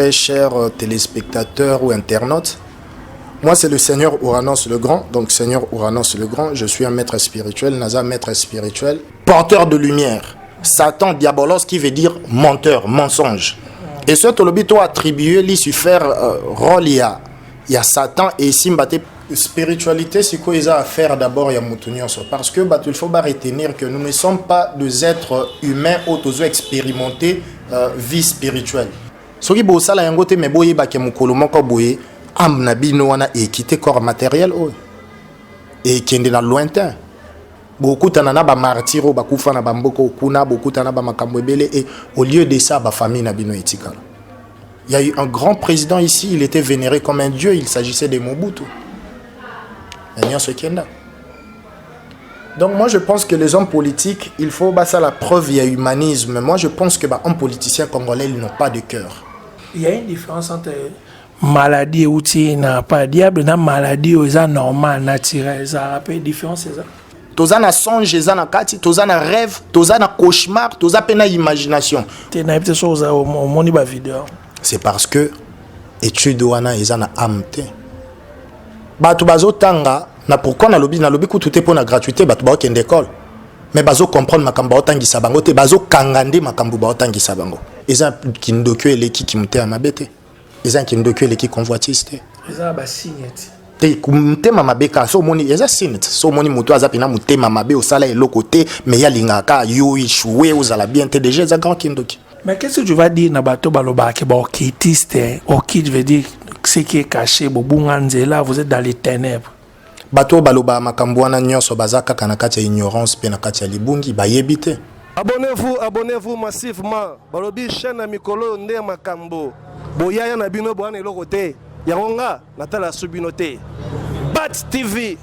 très chers téléspectateurs ou internautes. Moi, c'est le Seigneur Ouranos le Grand. Donc, Seigneur Ouranos le Grand, je suis un maître spirituel, Naza, maître spirituel, porteur de lumière. Satan, diabolos, qui veut dire menteur, mensonge. Et ce tolobito attribué, Lucifer, rôle, il y a Satan et Simbate. Spiritualité, c'est quoi ils ont à faire d'abord, il y a Moutounionso. Parce que il faut retenir que nous ne sommes pas des êtres humains auto expérimentés vie spirituelle. Ce qui est ça, là, yangote me boye ba ke mukolo moko boye am na bino wana e quitter corps matériel et qui est dans lointain. Beaucoup tanana ba martiro ba kufa na bamboko kuna beaucoup tanana ba makambo ebele et au lieu de ça ba famille na bino etikala. Il y a eu un grand président ici, il était vénéré comme un dieu, il s'agissait de Mobutu. Donc moi je pense que les hommes politiques, il faut ça la preuve, il y a humanisme. Moi je pense que un politicien congolais, ils n'ont pas de cœur. Il y a une différence entre maladie ou n'a pas diable, na maladie ou normal, naturel, ça rappelle une différence c'est ça. Toza na songe, toza na kati, toza na rêve, toza na cauchemar, toza pena imagination. C'est parce que étude wana eza na amte. Bato bazo tanga na pourquoi na lobby kututé pour na gratuité bato ba okende école. Mais bazo comprendre makambo otangisa bango te bazo kangande makambo ba otangisa bango. Eza kindokyo eleki kimute amabete. Eza kindokyo eleki convoitiste. Eza ba signe. Te kumtema mabeka so moni eza signe. So moni muto azapina mutema mabe osala eloko te mais ya lingaka yo échoué osala bien te déjà eza grand kindoki. Mais qu'est-ce que tu vas dire na bato baloba ke ba okitiste, okit veut dire ce qui est caché, là vous êtes dans les ténèbres. Bato baloba makambo wana nyonso bazaka kana kati ya ignorance pe na kati ya libungi bayebite. Abonnez-vous massivement. Balobi chaîne na mikolo nde makambo. Boyaya na bino boana eloko te. Yangonga natala subino te. Bat TV.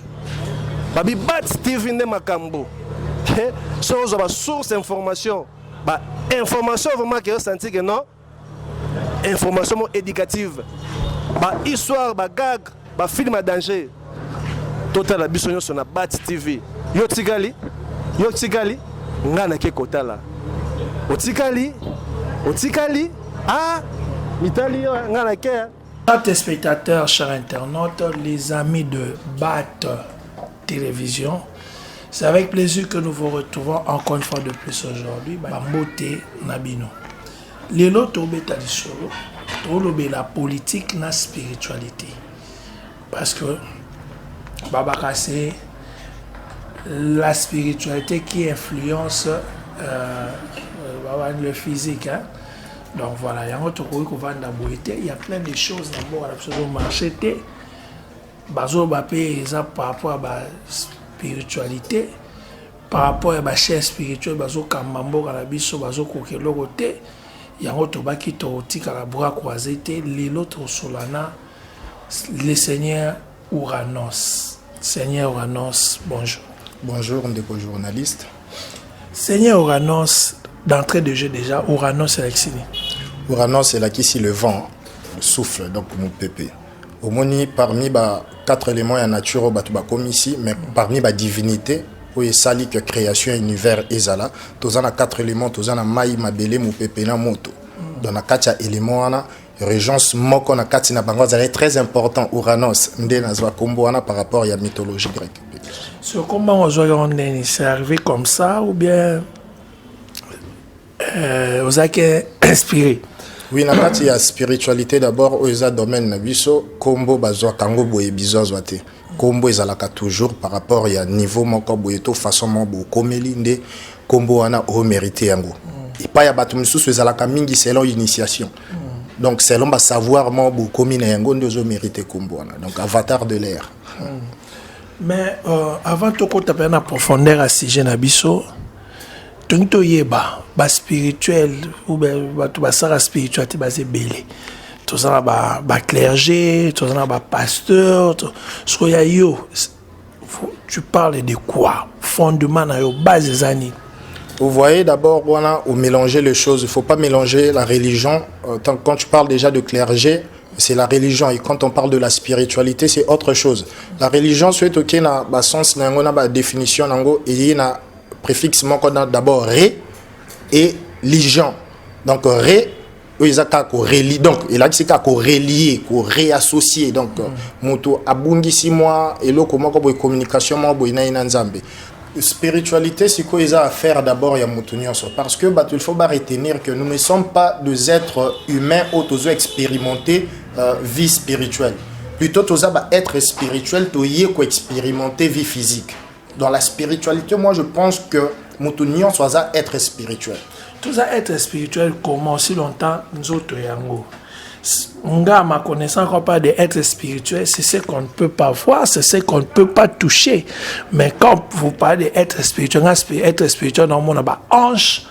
Babi Bat TV nde makambo. So ba source information. Ba information vraiment que senti que non. Information éducative. Ba histoire, ba gag, ba film à danger. Total la bisonyo sur na Bat TV. Yo tigali, ngana ke kotala. Otikali, ah, mitali ngana ke. Chers téléspectateurs, chers internautes, les amis de Bat Télévision, c'est avec plaisir que nous vous retrouvons encore une fois de plus aujourd'hui. Bambote Nabino. Lelo tobeta disolo. La politique, la spiritualité. Parce que Babaka, c'est la spiritualité qui influence le physique. Hein? Donc voilà, il y a un truc qu'on va il y a plein de choses dans le marché. Par rapport à la spiritualité, par rapport à la chair spirituelle, il y a un autre qui est à bras croisés, l'autre solana, le Seigneur Ouranos. Seigneur Ouranos, bonjour. Bonjour, on est journaliste. Seigneur Ouranos, d'entrée de jeu déjà, Ouranos c'est l'exilé. Ouranos c'est là qui si le vent souffle, donc mon pépé. Au moni parmi les 4 éléments de la nature, comme ici, mais parmi les divinités, où il s'allie que création, univers et zala, tous en a 4 éléments, tous en a maï, mabele, mon pépé, na moto. Dans la 4 éléments, régence moko na 4 na bango, c'est très important. Ouranos, ndé na zwa kombo wana par rapport à la mythologie grecque. Sur comment on joue, c'est arrivé comme ça ou bien vous avez inspiré? Oui, na kati ya spiritualité d'abord, oza domaine na biso, kombo bazwa kango boye bizozwa te. Kombo ezalaka toujours par rapport ya niveau moko boye to façon mo komeli nde kombo wana o mérité yango. Et pas ya batu misusu ezalaka mingi selon initiation. Donc selon ba savoir mo bo komi na yango ndozo mérité kombo wana. Donc avatar de l'air. Mais avant to ko taper na profondeur à sujet na biso, tonto yeba ba spirituel ou ba to ba sara spiritualité basé belé. Tous en a ba clergé, tous en a ba pasteur, so ya yo. Tu parles de quoi? Fondement na yo base zani. Vous voyez d'abord voilà, où mélanger les choses, il faut pas mélanger la religion. Quand tu parles déjà de clergé, c'est la religion et quand on parle de la spiritualité, c'est autre chose. La religion c'est OK na ba sens na ngona ba définition nango et na préfixe moko d'abord ré et ligion. Donc ré ils ont relié, donc il a dit qu'à relier, réassocier, donc moto abungisi moi et là comment qu'on communication moi boina inanzambe. Spiritualité, c'est quoi ils ont à faire d'abord il y a parce que bah il faut pas retenir que nous ne sommes pas des êtres humains auto expérimentés vie spirituelle. Plutôt tous à être spirituel, tu y expérimenter vie physique. Dans la spiritualité, moi je pense que nous soit à être spirituel. Tout ça être spirituel comment si longtemps nous autres yango. Nga ma connaissance qu'on parle d'être spirituel, c'est ce qu'on ne peut pas voir, c'est ce qu'on ne peut pas toucher. Mais quand vous parlez d'être spirituel, être spirituel dans le monde, bah ange,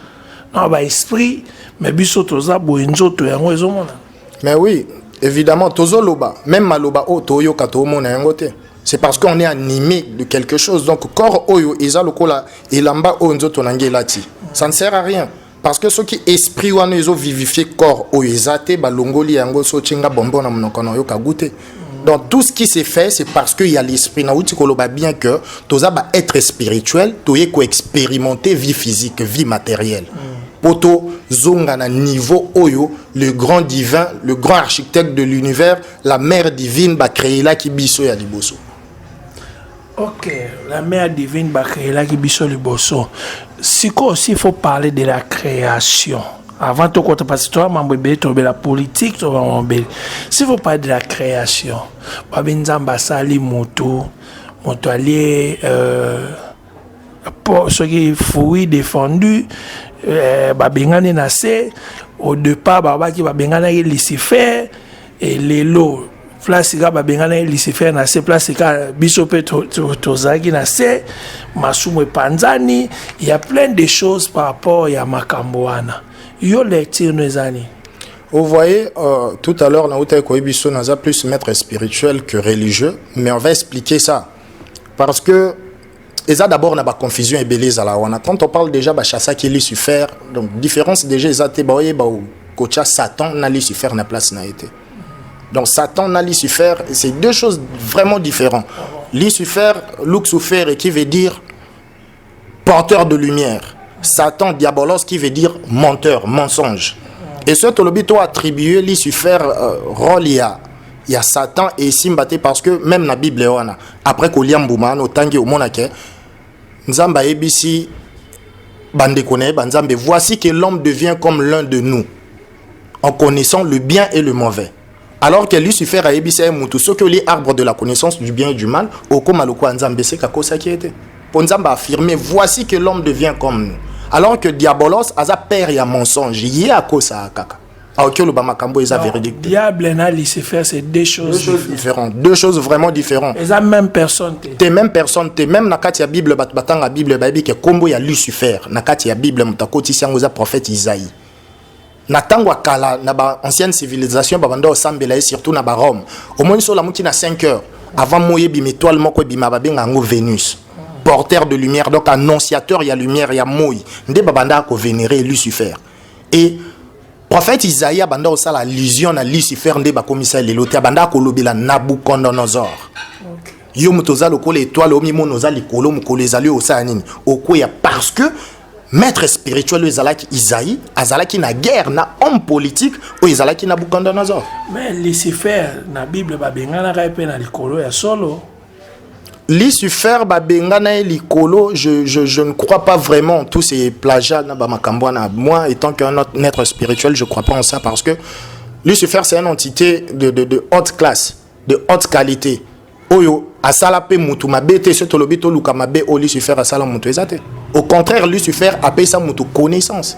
dans esprit, mais biso toza boinzo to yango ezomona. Mais oui, évidemment, tozo loba, même maloba o toyo kato mona yango te. C'est parce qu'on est animé de quelque chose. Donc corps oyo eza lokola elamba o nzoto nange lati. Ça ne sert à rien. Parce que ceux qui esprit wana ils ont vivifié corps oizate balongoli yango so chinga bombo na mnokono yo kagute. Donc tout ce qui s'est fait c'est parce qu'il y a l'esprit na uti koloba bien que toza ba être spirituel, toye ko expérimenter vie physique, vie matérielle. Poto zonga na niveau oyo le grand divin, le grand architecte de l'univers, la mère divine ba créer la ki biso ya liboso. Ok, la mère divine va créer la Gibiso Liboso. Si aussi il faut parler de la création. Avant tout, parce que toi, tu as la politique, tu as s'il faut parler de la création, Babinzamba Sali Moto, Motoalier, pour ce qui est fruit défendu, Babingane Nassé, au départ, Babaki Babingane Lucifer, et les lots. Place ga babengana Lucifer na se place ka bisope tozaki na se masumu panzani, il y a plein de choses par rapport à makamboana yo lecture nezani. Vous voyez tout à l'heure na uta ko biso naza plus maître spirituel que religieux, mais on va expliquer ça parce que eza d'abord na ba confusion et beleza la wana quand on parle déjà ba chassa qui Lucifer, donc différence déjà ezate ba oye ba kocha Satan na Lucifer na place na été. Donc Satan et Lucifer, c'est deux choses vraiment différentes. Lucifer, Luxufer, qui veut dire porteur de lumière. Satan, Diabolos, qui veut dire menteur, mensonge. Et ce tolobito attribué Lucifer rôle il y a Satan et Simbate parce que même dans la Bible après Koliam Boumano tangi au monake Nzamba ebisi bande kone banzambe voici que l'homme devient comme l'un de nous en connaissant le bien et le mauvais. Alors que Lucifer a ébissé mutu ce que les arbres de la connaissance du bien et du mal au komaloko nzambe c'est kakosa qui était pour nzamba affirmer voici que l'homme devient comme nous alors que Diabolos a père et a mensonge y a kosa kaka alors que le bamakambo est véridique. Diable et Lucifer c'est deux choses différentes, deux choses vraiment différentes. Et la même personne t'es même personne t'es même nakati ya Bible batanga Bible baby que kombo ya Lucifer nakati ya Bible mutakoti siango za prophète Isaïe. Na tango kala na ba ancienne civilisation babanda osambela surtout na ba Rome au moins sur la muti na 5 heures avant moyebi étoile moko bima babenga ngo Vénus porteur de lumière donc annonciateur ya lumière ya moyi nde babanda ko vénérer Lucifer et prophète Isaïe banda osala allusion na Lucifer nde ba komisa lelote banda ko lobela Nabucodonosor yo mutoza lokole étoile o mimo noza likolo mukolo ezali osala nini okoya parce que maître spirituel ezalaki Isaïe azalaki na guerre na homme politique o ezalaki Nabucodonosor. Mais Lucifer na Bible babengana ka pe na likolo ya solo. Lucifer babengana likolo je ne crois pas vraiment tous ces plagiats na ba makambo na moi étant qu'un autre maître spirituel je crois pas en ça parce que Lucifer c'est une entité de haute classe, de haute qualité. Oyo asala pe mutu mabete ce tolobito luka mabe o Lucifer asala mutu ezate. Au contraire Lucifer a payé sa mutu connaissance.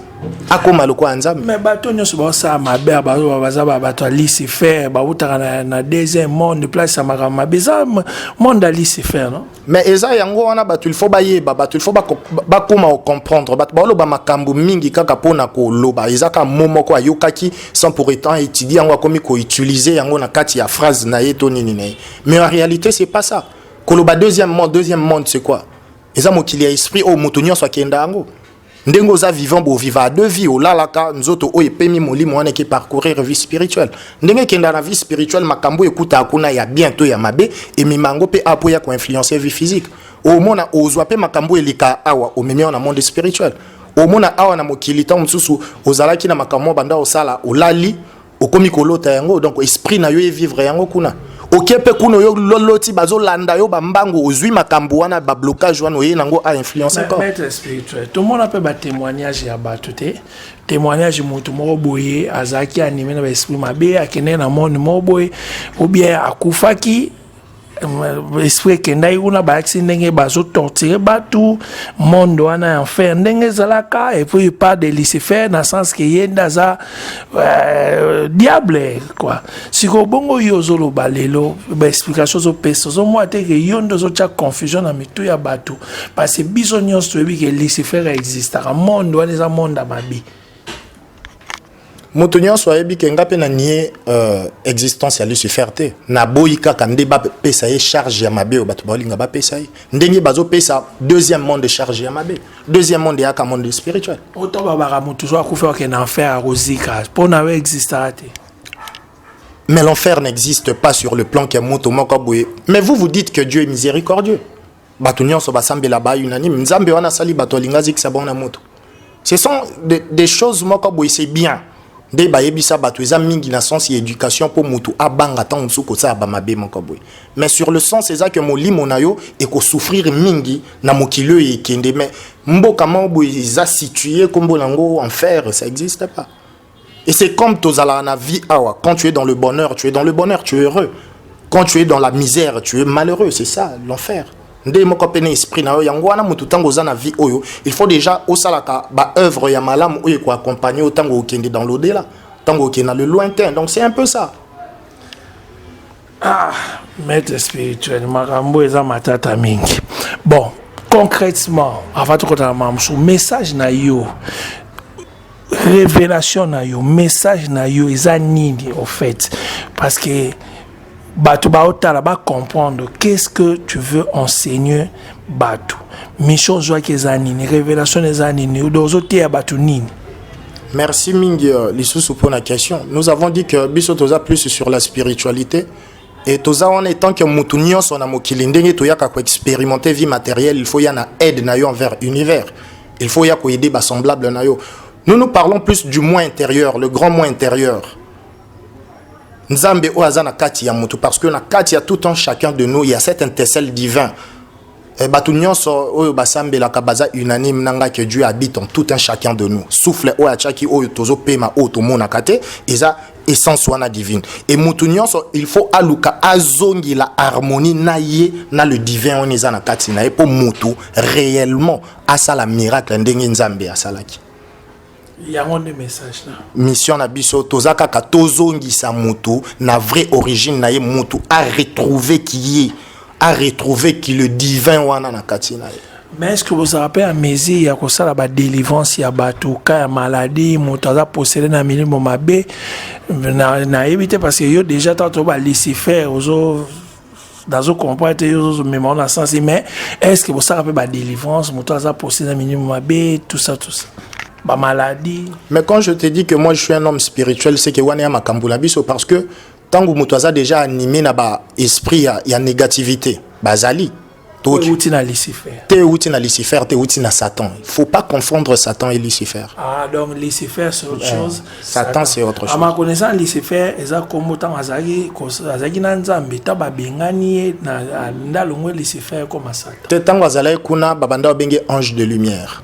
Akoma loko anzam. Mais bato nyoso ba sa mabe baza bato Lucifer ba utaka na deuxième monde place sa makama beza monde à Lucifer non. Mais eza yango wana bato il faut bayeba bato il faut ba koma comprendre bato ba loba makambu mingi kaka pona ko loba ezaka momoko ayokaki sans pour autant étudier yango komi ko utiliser yango na kati ya phrase na yeto nini ne. Mais en réalité c'est pas ça. Koloba deuxième monde c'est quoi? Eza mokili ya esprit o mutunyo so kenda yango. Ndengo za vivant bo viva à deux vies o lalaka nzoto o epemi molimo wana ki parcourir vie spirituelle. Ndenge kenda na vie spirituelle makambo ekuta akuna ya bientôt ya mabe et mimango pe apo ya ko influencer vie physique. O mona ozwa pe makambo elika awa o memi na monde spirituel. omona awa na mokili ta mususu ozalaki na makambo banda osala olali okomi kolota yango donc esprit na yo e vivre yango kuna okepe kuna yo loloti bazolanda yo bambango ozwi makambo wana ba blocage wana oye nango a influencer quoi maître spirituel tout le monde peut ba témoignage ya bato te témoignage mutu moko boye azaki animé na ba esprit mabe akene na monde moko boye ou bien akufaki esprit kendai una ba aksi ndenge bazo torturer batu monde wana enfer ndenge zalaka et puis pas de Lucifer dans sens que yenda za diable quoi siko bongo yozolo balelo ba explication zo peso zo moi te que yondo zo cha confusion na mitu ya batu parce que biso nyonso toyebi que Lucifer existe à monde wana za monde mabi moto nyonso ayebi ke nga pe na nie existence ya Lucifer te na boyi kaka nde bapesa ye charge ya mabe oyo bato baolinga bapesa ye ndenge bazopesa deuxième monde de charge ya mabe deuxième monde yaka monde spirituel autant babaka motu so akufa ke na enfer akozika mpo na yo existera te. Mais l'enfer n'existe pas sur le plan que moto moko boye. Mais vous dites que Dieu est miséricordieux. Bato nyonso basambela ba unanime nzambe wana sali bato alinga zikisa bona moto. Ce sont des choses moko boye c'est bien. Nde bayebisa bato eza mingi na sens ya éducation pour mutu abanga tant musuko sa ba mabe moko boye. Mais sur le sens c'est que molimo na yo e ko souffrir mingi na mokilo e kende mais mboka mo boye za situé comme nango enfer ça existe pas. Et c'est comme tozala na vie awa quand tu es dans le bonheur tu es dans le bonheur tu es heureux. Quand tu es dans la misère tu es malheureux c'est ça l'enfer. Nde moko pene esprit na yo yango wana mutu tango za na vie oyo il faut déjà osalaka ba œuvre ya malamu oyo ko accompagner au tango okende dans l'au-delà tango okende dans le lointain donc c'est un peu ça. Ah maître spirituel makambo eza matata mingi bon concrètement avant de kota mamsu message na yo révélation na yo message na yo eza nini au fait parce que Batu baotala ba comprendre qu'est-ce que tu veux enseigner Batu. Mission joie kezanini, révélation kezanini, ou dozote Batu nini. Merci Mingi Lisusu pour la question. Nous avons dit que biso toza plus sur la spiritualité et toza en étant que mutu nyonso na mokili ndenge toyaka ko expérimenter vie matérielle, il faut y na aide na yo envers univers. Il faut y ko aider ba semblable na yo. Nous parlons plus du moi intérieur, le grand moi intérieur. Nzambe oazana kati ya mutu parce que na kati ya tout un chacun de nous il y a cet intercelle divin. Batu nyonso oyo basambela kabaza unanime nanga que Dieu habite en tout un chacun de nous. Souffle oyo achaki oyo tozo pema oyo to mona kate eza essence wana divine. Et mutu nyonso il faut aluka azongi la harmonie na ye na le divin on eza na kati na ye po mutu réellement asala miracle ndenge Nzambe asalaki. Il y a un message là. Mission na biso tozaka ka tozongisa mutu na vraie origine na ye mutu a retrouver qui le divin wana na kati na ye. Mais est-ce que vous vous rappelez à Mézi il y a comme ça la délivrance il y a batu ka maladie mutaza posséder na minimum mabe na éviter parce que yo déjà tant ba Lucifer ozo dans un comportement yo même on a sens mais est-ce que vous vous rappelez ba délivrance mutaza posséder na minimum mabe tout ça ba maladie. Mais quand je te dis que moi je suis un homme spirituel c'est que wana ya makambula biso parce que tango mutaza déjà animé na ba esprit ya négativité bazali te outi na Lucifer te outi na Satan. Il faut pas confondre Satan et Lucifer. Ah donc Lucifer c'est autre chose. Satan c'est autre chose. À ma connaissance Lucifer eza comme tant azaki na nzambe ta ba bengani na ndalongwe Lucifer comme Satan. Te tango azalai kuna babanda benge ange de lumière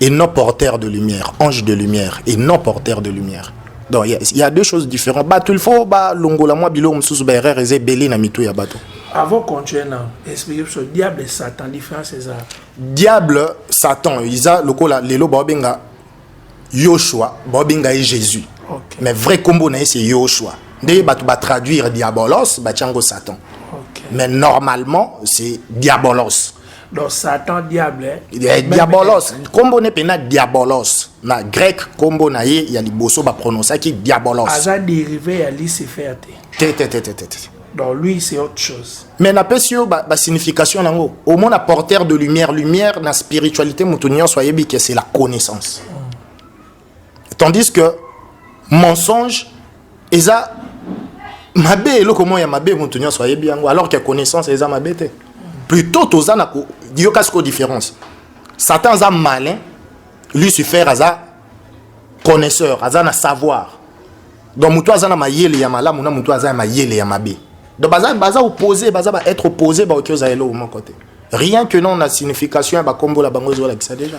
et non porteur de lumière, ange de lumière et non porteur de lumière. Donc il y a deux choses différentes. Bato il faut ba longola moi bilo msusu ba erreur eze belé na mitu ya bato. Avant continuer expliquer sur diable et Satan différence c'est ça. Diable Satan isa lokola lelo ba benga Yoshua ba benga Jésus. Okay. Mais vrai combo na c'est Yoshua. Ndé bato ba traduire diabolos ba tiango Satan. Okay. Mais normalement c'est diabolos. Donc Satan diable diabolos combo ne pena diabolos na grec combo na ye ya liboso ba prononcer qui diabolos aza dérivé à Lucifer te. Donc lui c'est autre chose. Mais na pesio ba signification nango au moins na porteur de lumière na spiritualité mutunyo soyez bi que c'est la connaissance. Tandis que mensonge eza mabe lo comment ya mabe mutunyo soyez bien alors que connaissance eza mabe te. Plutôt tozana ko yokasko différence. Satan za malin Lucifer aza connaisseur, aza na savoir. Donc mutu aza na mayele ya malamu na mutu aza na mayele ya mabe. Donc baza opposé, baza ba être opposé ba okoza elo au mon côté. Rien que non la signification ba kombo la bango zo la ça déjà.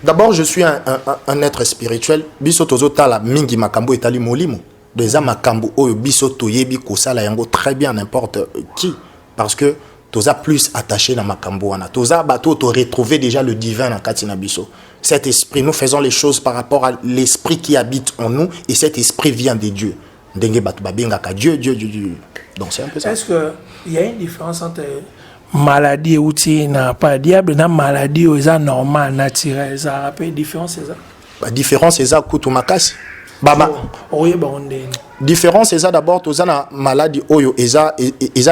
D'abord je suis un être spirituel. Biso tozo tala mingi makambo etali molimo. Des makambo oyo biso toyebi kosala yango très bien n'importe qui parce que toza plus attaché na makambo wana. Toza bato to retrouver déjà le divin en katina biso. Cet esprit, nous faisons les choses par rapport à l'esprit qui habite en nous et cet esprit vient de Dieu. Ndenge bato babenga ka Dieu. Donc c'est un peu ça. Est-ce que il y a une différence entre maladie ou na pas diable na maladie ou ça normal naturel ça rappelle différence c'est ça? La différence c'est ça kutu makasi. Baba. Différence c'est ça d'abord toza na maladie oyo eza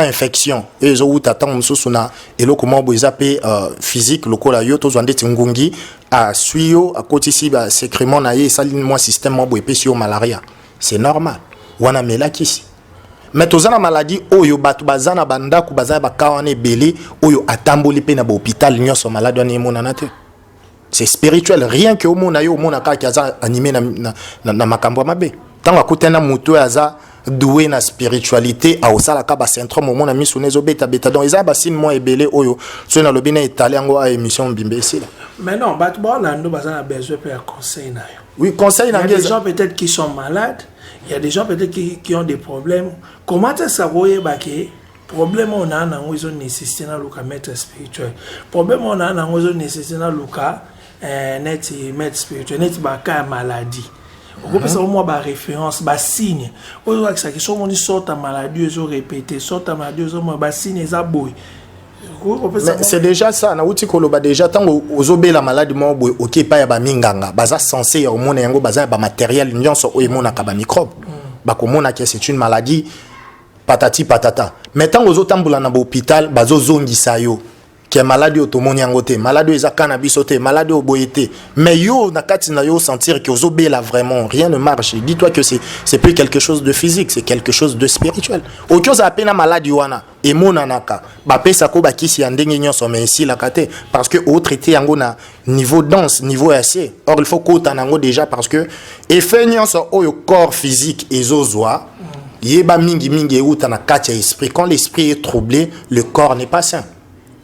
infection et ezo utata mususu na eloko mobo eza pe physique lokola yo tozo ndeti ngungi a suyo a kotisi ba sécrément na ye sali moi système mobo epesi yo malaria. C'est normal. Wana melakisi. Mais toza na maladie oyo batu bazana bandaku bazana bakawane belé oyo atamboli pe na ba hôpital nyonso malade wana emonana te. C'est spirituel. Rien que au monde ayo mona ka ki aza animé na makambo mabe. Tant akutena mutu aza doué na spiritualité a osala ka ba syndrome au mona miso nezo beta donc eza ba signe moi ebele oyo so na lobina italien ngo a émission bimbe ici là. Mais non, bat bon là nous bazana besoin de conseil na yo. Oui, conseil na il y a des gens peut-être qui sont malades, il y a des gens peut-être qui ont des problèmes. Comment ça voyez ba que problème on a na ngozo nécessité na luka maître spirituel. Problème on a na ngozo nécessité na luka net maître spirituel net ba ka maladie. On peut savoir moi ba référence ba signe. On voit que ça qui sont on sort ta maladie ils ont répété sort ta maladie ils ont ba signe ça boy. C'est déjà ça na uti koloba déjà tant ozobe la maladie mo boy OK pa ya ba minganga baza censé au monde yango baza ba matériel nyonso o emona ka ba microbe. Ba komona que c'est une maladie patati patata. Mais tant ozotambula na ba hôpital bazo zongisa yo qui est maladie automoni angote maladie eza cannabis oté maladie oboyete mais yo na kati na yo sentir que ozobe là vraiment rien ne marche dis-toi que c'est plus quelque chose de physique c'est quelque chose de spirituel autre za pena maladie wana emona naka ba pesa ko bakisi ya ndenge nyonso mais ici la kate parce que au traité yango na niveau dense niveau assez or il faut kota nango déjà parce que effet nyonso oyo corps physique ezozwa yeba mingi euta na kati ya esprit quand l'esprit est troublé le corps n'est pas sain.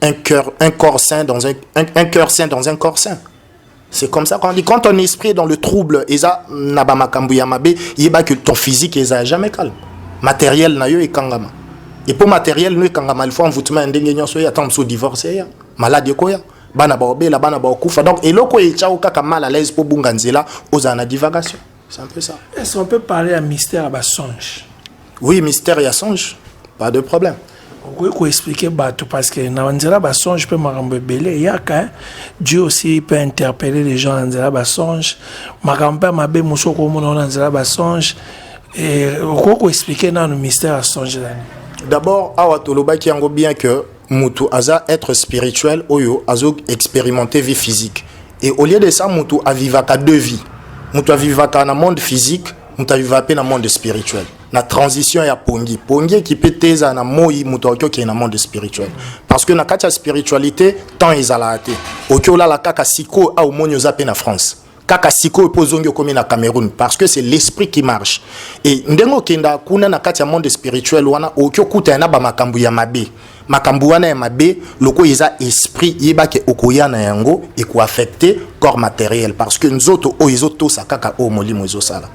Un corps sain dans un cœur sain dans un corps sain. C'est comme ça qu'on dit quand ton esprit est dans le trouble, eza nabama kambu yamabe, yeba que ton physique eza jamais calme. Matériel na yo e kangama. Et pour matériel no e kangama il faut envoûtement ndenge nyonso ya tant so divorcer ya. Malade ko ya. Bana ba obela bana ba okufa. Donc eloko e tchao kaka mal à l'aise pour bunganzela oza na divagation. C'est un peu ça. Est-ce qu'on peut parler à mystère à songe? Oui, mystère ya songe. Pas de problème. On peut expliquer bateau parce que dans Andela Bassonge peut m'arranger belé il y a quand Dieu aussi peut interpeller les gens dans Andela Bassonge m'arranger ma bé muso comme on dans Andela Bassonge et on peut expliquer dans le mystère à songe. D'abord awa toloba ki yango bien que mutu aza être spirituel oyo azo expérimenter vie physique et au lieu de ça mutu avivaka deux vies mutu avivaka na monde physique mutu avivaka na monde spirituel. La transition ya pongi qui peut teza na moi mutokyo qui est na monde spirituel parce que na kati spiritualité tant ezalate okyo la kaka siko a omonyo zape na France kaka siko pozongo comme na Cameroun parce que c'est l'esprit qui marche et ndengo kenda kuna na kati monde spirituel wana okyo kuta na ba makambu ya mabe makambu wana ya mabe loko eza esprit yeba ke okoya na yango et ko affecter corps matériel parce que nzoto o ezoto sakaka o molimo ezosala.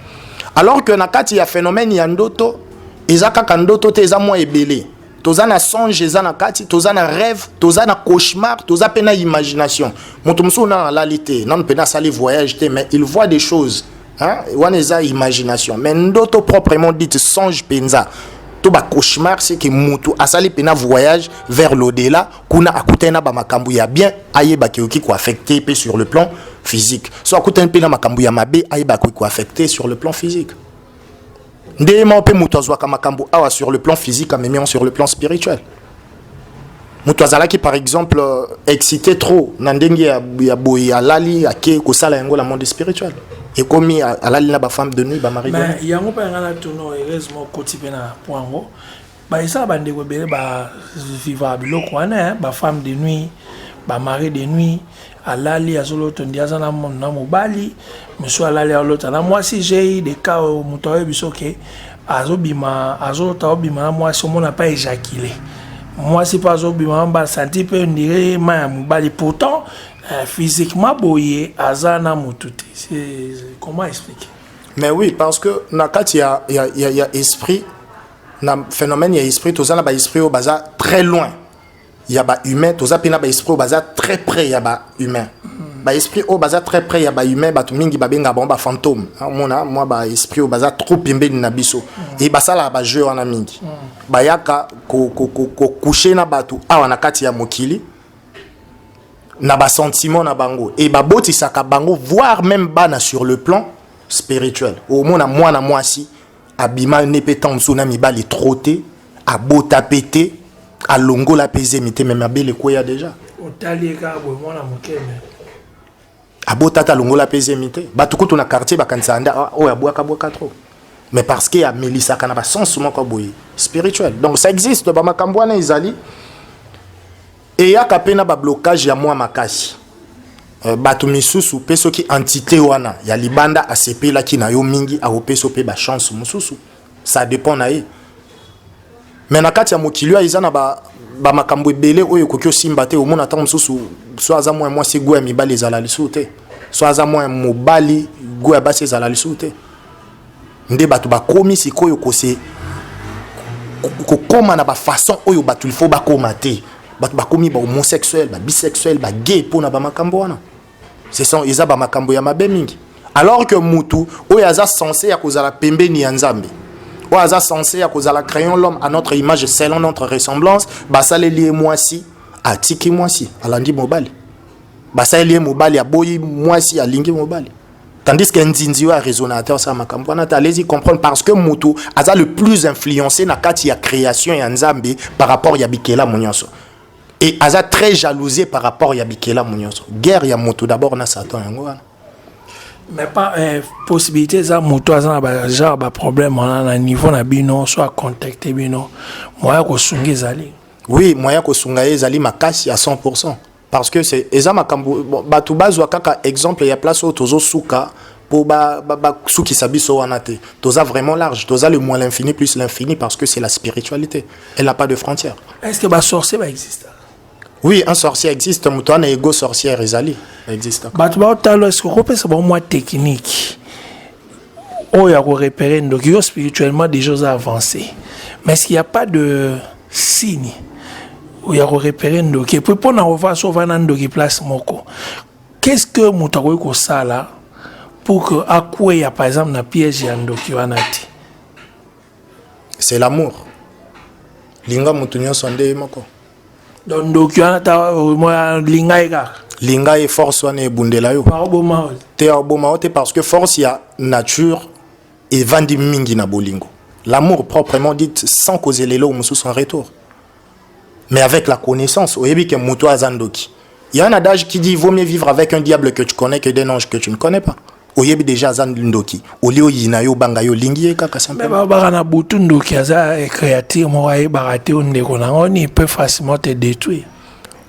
Alors que na kati ya phénomène ya ndoto eza kaka ndoto te eza mo ebele toza na songe eza na kati toza na rêve toza na cauchemar toza pe na imagination moto musu na réalité non pe na sali voyage te mais il voit des choses hein wana eza imagination mais ndoto proprement dit songe penza to ba cauchemar c'est que mutu asali pe na voyage vers l'au-delà kuna akutena ba makambu ya bien ayeba ke oki ko affecter pe sur le plan physique. So akutena pe na makambu ya mabe ayeba ko affecter sur le plan physique. Ndema pe mutu azwa ka makambu awa sur le plan physique mais sur le plan spirituel. Mutu azala ki par exemple excité trop na ndenge ya boy ya lali ake ko sala yango la monde spirituel. Et comme à la ligne ba femme de nuit ba mari. Mais yango pa ngana tono heureusement kotipe na poango. Ba isa ba ndeko bele ba vivable lokwana ba femme de nuit ba mari de nuit alali azoloto ndiaza na mobali monsieur alali alota na moi si j'ai eu des cas où mutoye bisoke azobima azolota obima na moi si on n'a pas éjaculé moi si pas azobima ba senti peu ndirer ma mobali pourtant physiquement boye azana mutute c'est comment expliquer? Mais oui, parce que nakati il y a esprit na phénomène, il y a esprit, tout ça, il y a esprit au bazar très loin. Il y a humain, tout ça, il y a esprit au bazar très près, il y a humain. Esprit au bazar très près, il y a humain, tout mingi babenga bomba fantôme. Moi, esprit au bazar trop pimbe na biso. Et ça là, jeu en mingi. Yaka ko coucher na batu, nakati ya mokili. Na ba sentiment na bango. Et boti saka bango, voire même bana sur le plan spirituel. Au moins, moi si. Abima nepetan msuna mibali trotté a bota pété a longo la pesé mité même abele ko ya déjà otali ka bo mona mokeme a bota ta longo la pesé mité batukutu na quartier bakanisa anda o ya boka trop mais parce que ya melisa kana ba sens moko boye spirituel donc ça existe ba makambo na izali et ya kapena ba blocage ya moi makasi batu misusu peso ki entité wana ya libanda asepela ki na yo mingi a peso pe ba chance mususu ça dépend na ye mais na kati ya mokili izana ba makambo ebele oyo kokyo simba te omona ta mususu so aza moi si gwa mibali ezala lisute so aza moi mobali gwa basi ezala lisute nde batu bakomi sikoyo kose kokoma na ba façon oyo batu il faut bakoma te batu bakomi ba homosexuel ba bisexuel ba gay pona ba makambo wana ce sont ils ba makambo ya mabe mingi alors que mutu oyo aza censé ya kozala pembeni ya nzambe oyo aza censé ya kozala créons l'homme à notre image selon notre ressemblance basaleli mwasi atiki mwasi alandi mobali basaleli mobali aboyi mwasi alingi mobali tandis que nzinzi wa résonateur ça makambo wana allez-y comprendre parce que mutu aza le plus influencé na kati ya création ya nzambe par rapport ya bikela monyoso. Et aza très jalousé par rapport à Bikela Mounyoso. Guerre ya moto d'abord na Satan yango. Mais pas possibilité za moto aza ba genre ba problème na niveau na bino soit contacter bino. Moya ko sunga zali. Oui, moya ko sunga zali makasi à 100% parce que c'est eza makambo batu bazwa kaka exemple ya place tozo suka pour ba suki sabiso wana te. Toza vraiment large, toza le moins l'infini plus l'infini parce que c'est la spiritualité. Elle n'a pas de frontières. Est-ce que ba sorcier va exister? Oui, un sorcier existe. Moutoine ego sorcière Ezali existe. Est-ce que vous pensez que c'est technique? Oh, il y a repérer donc spirituellement des choses avancées. Mais est-ce qu'il n'y a pas de signe où il y a repérer donc et puis pour nous voir sauver dans donc place moko. Qu'est-ce que moutoine ko ça là pour que à quoi il y a par exemple na piège ya ndoki wanati? C'est l'amour. Linga mutunyo sonde moko. Donc linga et force wana ebundela yo te oboma te parce que force ya nature et vandi mingi na bolingo l'amour proprement dit sans causer les lots mususu en retour mais avec la connaissance oyebi ke muto azandoki il y a un adage qui dit il vaut mieux vivre avec un diable que tu connais que d'un ange que tu ne connais pas oyebi déjà azandoki olio yina yo banga yo lingi kaka simplement ba na butu ndoki aza créatif mo ay barate ondeko na ngoni peut facilement te détruire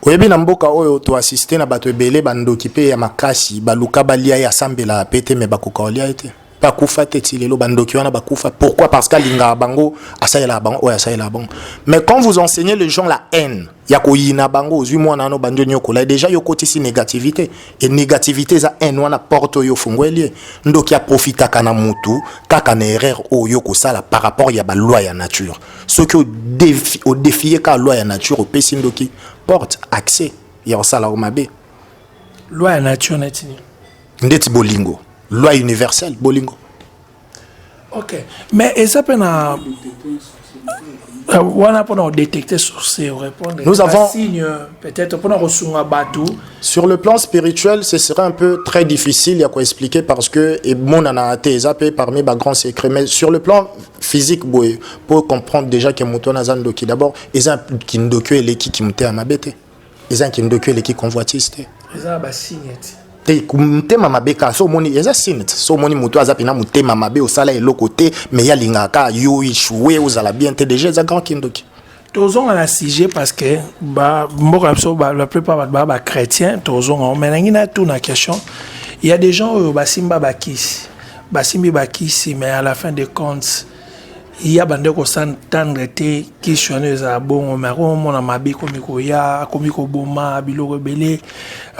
oyebi na mboka oyo to assister na bato ebele bandoki pe ya makasi baluka balia ya sambela pete me bakoka olia ete bakufa te tilelo bandoki wana bakufa pourquoi parce qu'alinga bango asayela bango oya asayela bango mais quand vous enseignez les gens la haine ya koyina bango ozwi mwana no banjo nyokola déjà yo kotisi négativité et négativité za haine wana porte yo fungwelie ndoki a profita kana mutu kaka na erreur oyo kosala par rapport ya ba loi ya nature ce que au défier ka loi ya nature au pesi ndoki porte accès ya osala o mabe loi ya nature netini ndeti bolingo loi universelle bolingo. OK mais ça peut na on a pour détecter sur ces répondre nous avons signe peut-être pour resunga batou sur le plan spirituel ce serait un peu très difficile à quoi expliquer parce que et mon anaté zapé parmi mes grands secrets mais sur le plan physique boy pour comprendre déjà que mutona zandoki d'abord ils ont qui ndoki eleki qui mute amabete ils ont qui ndoki eleki convoitiste ils ont ba signe te kumtema mabeka so moni eza sinet so moni mutu azapina mutema mabe osala eloko te mais ya lingaka yo ichoué ozala bien te déjà za grand kindoki Tous on a un sujet parce que la plupart des chrétiens, tous on mais il y a tout une question. Il y a des gens qui basimba bakisi, mais à la fin des comptes, il y a bande ko s'entendre qui chone za bon mais on a mabi komiko ya komiko boma bilo rebele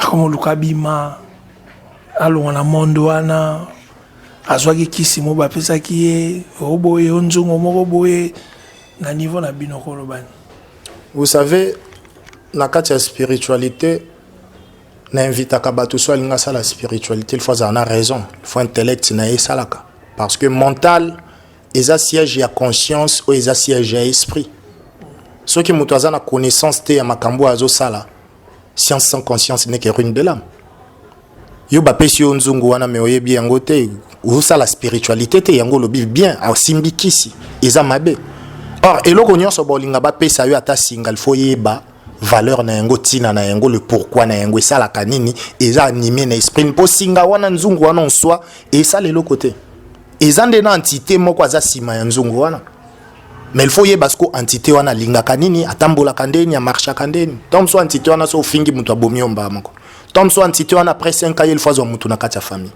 comme lukabima alo on a mondo wana azwaki kisi mo ba pesa ki oboye onzungo moko boye. Vous savez, dans la spiritualité, n'invite à kabatou soit la spiritualité, il faut en avoir raison, il faut intellect parce que mental, ils a siège à conscience ou ils a siège à esprit. Ceux qui m'ont la connaissance de makambo azo sala, science sans conscience n'est que ruine de l'âme. Yo ba pesi onzungu wana me oyebi yango te, ou ça la spiritualité te yango lobi bien, a simbikisi, ils a mabe. Or, et l'on connaît ce bolinga ba pesa yo ata single faut yeba valeur na yango tina na yango le pourquoi na yango ça la kanini et ça animé na esprit po singa wana nzungu wana en soi et ça les l'autre côté. Et ça ndena entité moko aza sima ya nzungu wana. Mais il faut yeba sko entité wana linga kanini atambola kandeni ya marcha kandeni. Tom so entité wana so fingi mutu abomiyomba moko. Tom so entité wana après 5 ans il faut zo mutu na kati ya famille.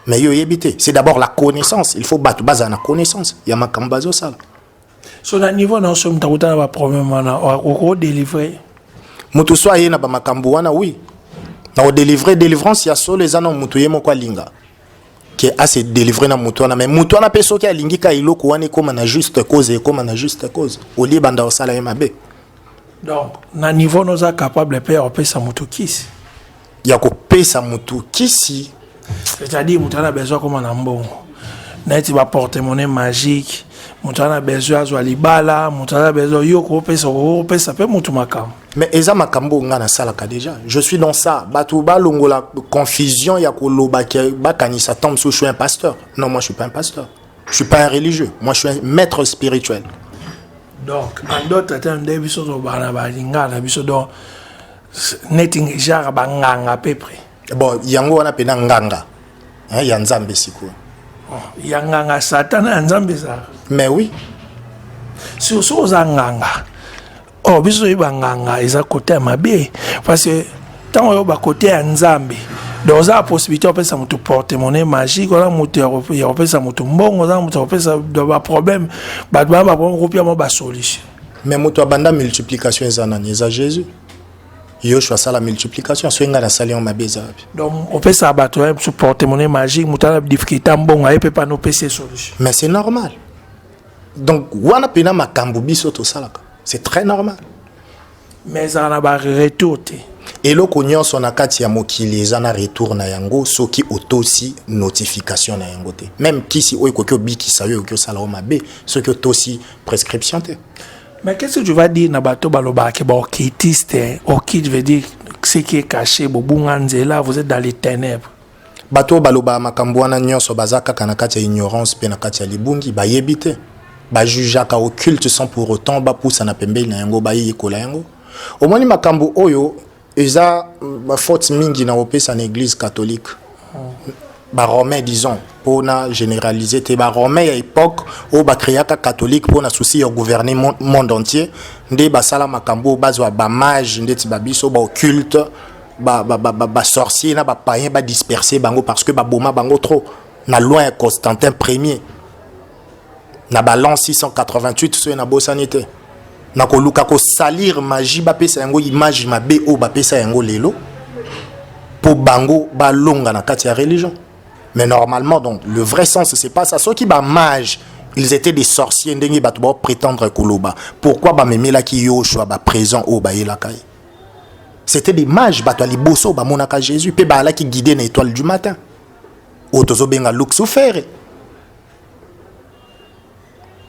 Mais yo yebite, c'est d'abord la connaissance, il faut battre base na connaissance. Ya makambazo ça. So na niveau na so mtakuta na ba problème na o délivrer mutu so ayena ba makambo wana oui na o délivrer délivrance ya so les anon mutu yemo kwa linga qui a se délivrer na mutu wana mais mutu wana peso ki alingi ka iloko wana comme na juste cause et comme na juste cause au lieu banda osala mabe. Donc na niveau nous a capable père pesa mutu kisi ya ko pesa mutu kisi, c'est-à-dire mutu a besoin comme na mbongo na ti ba porte-monnaie magique. Moutana besoin de libala, moutana besoin yoko pesa pe mutu makam. Mais eza makambo ngana salaka déjà. Je suis dans ça. Batouba longola confusion ya ko loba ke ba kanisa tombe sous je suis un pasteur. Non, moi je suis pas un pasteur. Je suis pas un religieux. Moi je suis un maître spirituel. Donc en d'autres termes des biso do bana ba lingana biso do netting genre banganga peu près. Bon, yango wana pena nganga. Hein, ya nzambe siko. Yanganga satana nzambe za. Mais oui. Si on za nganga. Oh biso ibanganga eza côté mabe parce que tant on ba côté nzambe. Donc ça possibilité on peut ça mutu porte-monnaie magique on a mutu ya on peut ça mutu mbongo za mutu on peut ça ba problème ba groupe ba solution. Mais mutu abanda multiplication ezana eza Jésus. Yo choisis la multiplication so nga na sali on mabeza. Donc on peut ça battre sur porte-monnaie magique mutala difficulté mbongo ay peut pas nous passer solution. Mais c'est normal. Donc wana pena makambo biso to salaka. C'est très normal. Mais ça na ba retour te. Et le konyo son akati ya mokili ezana retour na yango soki autosi notification na yango te. Même kisi oy kokyo biki sa yo kokyo sala o mabe soki autosi prescription te. Mais qu'est-ce que tu vas dire na bato baloba ke ba okitiste, okit veut dire ce qui est caché bobunganzela vous êtes dans les ténèbres. Bato baloba makambo wana nyonso bazaka kana kati ya ignorance pe na kati ya libungi ba yebite. Ba jujaka occulte sans pour autant ba poussa na pembeli na yango ba yikola yango. Omoni makambo oyo eza ba faute mingi na opesa na église catholique. Ba romain disons pour na généraliser te ba romain à époque au ba créaka catholique pour na souci au gouverner monde entier ndé ba sala makambo bazwa ba mage ndeti ba biso ba occulte ba sorcier na ba païen ba disperser bango parce que ba boma bango trop na loin Constantin Ier na balance 688 so na bosanité na ko luka ko salir magie ba pesa yango image mabe o ba pesa yango lelo pour bango ba longa na kati ya religion. Mais normalement donc le vrai sens c'est pas ça. Ceux qui ba mage ils étaient des sorciers ndengi ba to prétendre koloba. Pourquoi ba memela ki Yoshua ba présent au ba yelakai. C'était des mages ba to liboso ba monaka Jésus pe ba la ki guider na étoile du matin. O tozo benga Luxufere.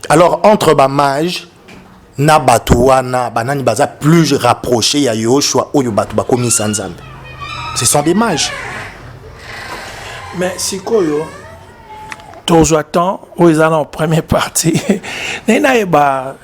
Alors entre ba mage na batuana banani baza plus rapproché ya Yoshua oyo batu ba komi sanzambe. Ce sont des mages. Mais si koyo tous attend où ils allent en première partie. Nena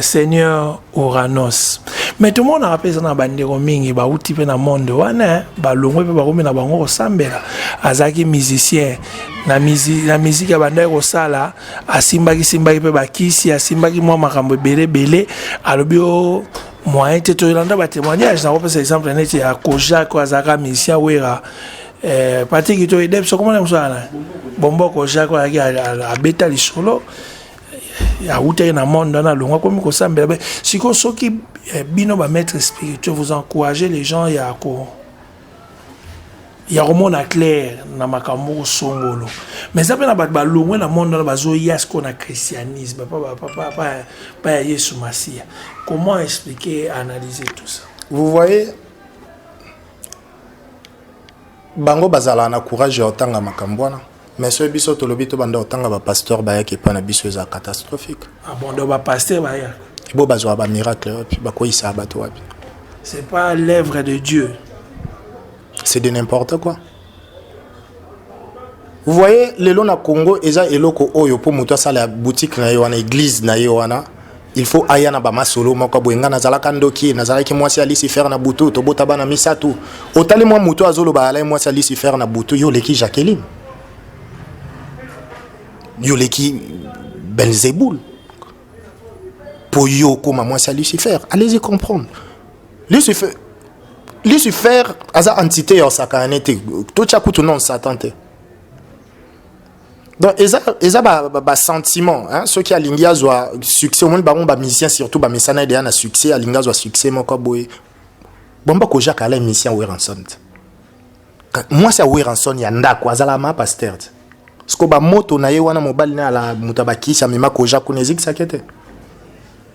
Seigneur Uranos. Mais tout le monde a rappelé ça dans bandero mingi ba uti pe na monde wana ba longwe pe ba komi na bango sambela azaki musicien na musique ya bandai ko sala asimbaki pe ba kisi asimbaki mwa makambo belé alobi o moyen te to landa ba témoignage na ko par exemple neti ya koja ko azaka musicien wera Patrick Ito Edep, so comment on ça Bombo ko jako a beta lisolo ya ute na monde na longa comme ko sambela siko soki bino ba maître spirituel vous encouragez les gens ya remona clair na makambo songolo mais ça na ba longa na monde na bazo yasko na christianisme pas Yesu Masia. Comment expliquer, analyser tout ça? Vous voyez, bango bazala na courage otanga makambwana mais ce biso to lobito banda otanga ba pasteur ba yaki pa na biso za catastrophique. Ah bon, do ba pasteur ba ya. Bo bazwa ba miracle puis ba ko isa bato wapi. C'est pas l'œuvre de Dieu. C'est de n'importe quoi. Vous voyez, les lona Congo eza eloko oyo po muto sala boutique na yo na église na yo wana. Il faut aya na ba masolo moko boyenga na zalaka ndoki na zalaki mwasi alisi faire na butu to bota bana misatu. Otali mwa muto azolo ba ala mwasi alisi faire na butu yo leki Jacqueline. Yo leki Belzéboul. Pour yo comme mwasi alisi faire. Allez-y comprendre. Lucifer aza entité yo sakanete. To chakutu non satante. Donc eza ba sentiment hein ceux qui a lingia zwa succès au monde ba musicien surtout ba mesana ide na succès a lingia zwa succès moko boy bomba ko Jacques Alain musicien Weranson moi c'est Weranson ya ndako azala ma pasteur sko ba moto na ye wana mobali na la mutabaki sa mema ko Jacques Kunezik sakete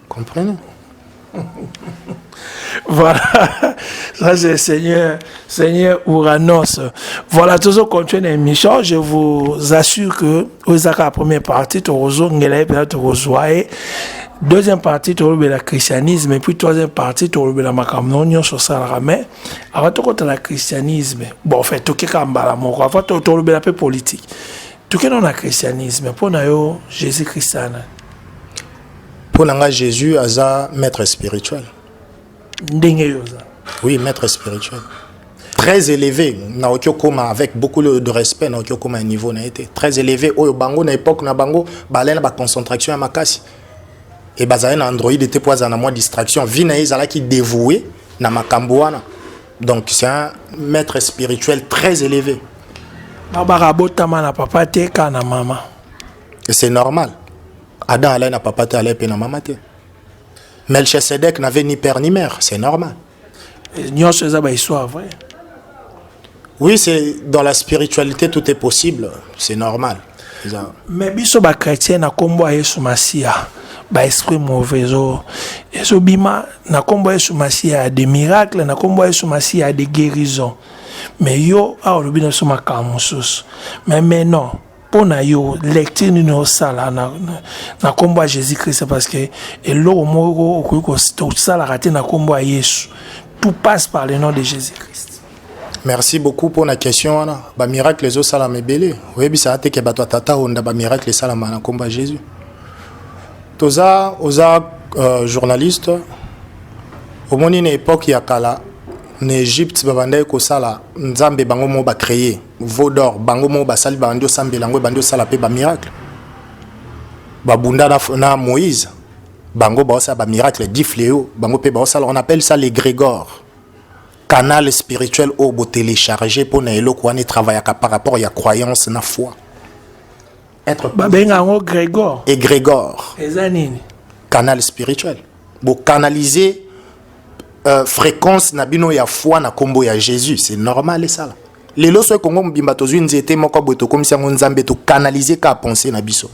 comprenez. Voilà, ça c'est Seigneur Uranos. Voilà, toujours continuer l'émission. Je vous assure que vous avez la première partie, deuxième partie, tu as le christianisme, et puis troisième partie, tu as le macamonia sur Salamé. Avant de tu as le christianisme, bon, en fait, tu as le peu politique. Tu as le christianisme, pour nous, Jésus-Christ. Pour nous, Jésus est un maître spirituel. Oui, maître spirituel. Très élevé, avec beaucoup de respect, à un niveau très élevé. Au bango na époque na bango, balena ba concentration à makasi. Et bazana na Android était poison na moi distraction. Vina ezala qui dévoué na makamboana. Donc c'est un maître spirituel très élevé. Et c'est normal. Adam allait na papa te allait pe na mama te. Melchisedec n'avait ni père ni mère, c'est normal. Oui, c'est dans la spiritualité tout est possible, c'est normal. Mais biso ba chrétien na kombo Yesu Masia, ba esprit mauvais Yesu bima na kombo Yesu Masia des miracles, na kombo Yesu Masia des guérisons. Mais yo a le bino so makamusus. Mais non. Pour na yo lecture nous sala na kombo Jésus-Christ parce que elo moko okuko sala raté na kombo Yesu. Tout passe par le nom de Jésus-Christ. Merci beaucoup pour la question. Ba miracle les sala mebele. Oui bisa ate ke bato tata onda ba miracle sala na kombo Jésus. Toza journaliste au moni une époque ya kala en Égypte babandai ko sala nzambe bango mo ba créer Vaudor bango mo ba sali bando sambelango bando sala pe ba miracle babunda na Moïse bango ba sala ba miracle difléo bango pe ba sala on appelle ça les grégores canal spirituel au bo télécharger pour na eloko wana travailler par rapport à croyance na foi être babenga ngo grégor et grégor ezanini canal spirituel bo canaliser fréquence na bino ya foi na kombo ya Jésus, c'est normal ça. Les lois Congo mbimba tozu nzete moko boto comme si on nzambe to canaliser ka penser na biso.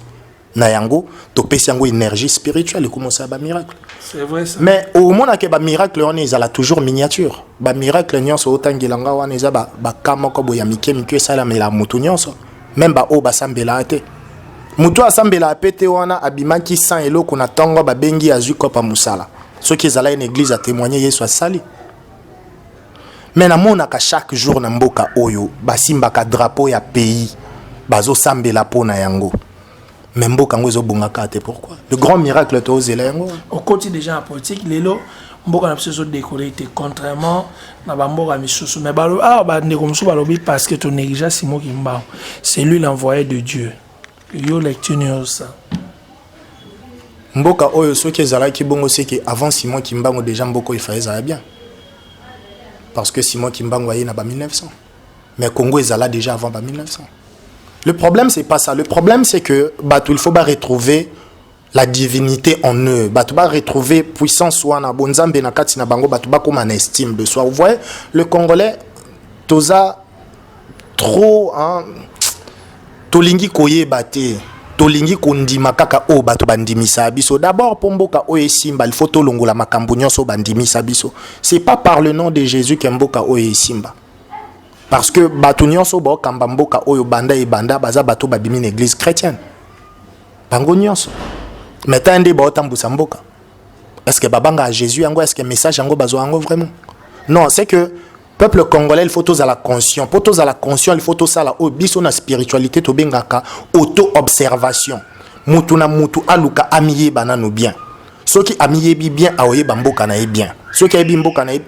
Na yango to pesi yango énergie spirituelle comme ça ba miracle. C'est vrai ça. Mais au moment que ba miracle on est la toujours miniature. Ba miracle nyonso otangilanga wana eza ba kamoko boya mike ça la mais la mutu nyonso. Même ba o ba sambela ate. Mutu asambela apete wana abimaki 100 eloko na tongo ba bengi azui kopa musala. Ceux qui sont allés à une église à témoigner Yesu sali. Mais na monaka chaque jour na mboka oyo basimba ka drapeau ya pays. bazo sambela pona yango. Mais mboka ngo ezobunga kate pourquoi? Le grand miracle to zela yango. Au côté des gens en politique, lelo mboka na biso décoré contrairement na bamboka misusu mais balo ndeko musu balobi parce que ton négligence Simon Kimbangu, c'est lui l'envoyé de Dieu. Yo lecture ça. Mboka oyo soki ezalaki bongo c'est que avant Simon Kimbangu déjà mboko il fallait bien. Parce que Simon Kimbangu aye na ba 1900. Mais Congo ezala déjà avant ba 1900. Le problème c'est pas ça, le problème c'est que il faut pas retrouver la divinité en eux. Tu vas retrouver puissance ou na bonzambe na kati na bango tu vas comme en estime de soi. Vous voyez le Congolais toza trop tolingi koye bate. Tolingi kondima kaka o bato bandimisa biso. D'abord pour mboka o esimba il faut tolongola makambo nyonso bandimisa biso. C'est pas par le nom de Jésus que mboka o esimba. Parce que bato nyonso bo kamba mboka oyo banda e banda baza bato babimi na église chrétienne. Bango nyonso. Mais tande ba otambusa mboka. Est-ce que babanga à Jésus yango, est-ce que message yango bazo yango vraiment? Non, c'est que peuple congolais il faut tous à la conscience. Pour tous à la conscience, il faut tous à la biso na spiritualité to bengaka auto observation. Mutu na mutu aluka amiye banano bien. Ceux qui amiye bi bien aoye bamboka na e bien. Ceux qui ayebi mboka na e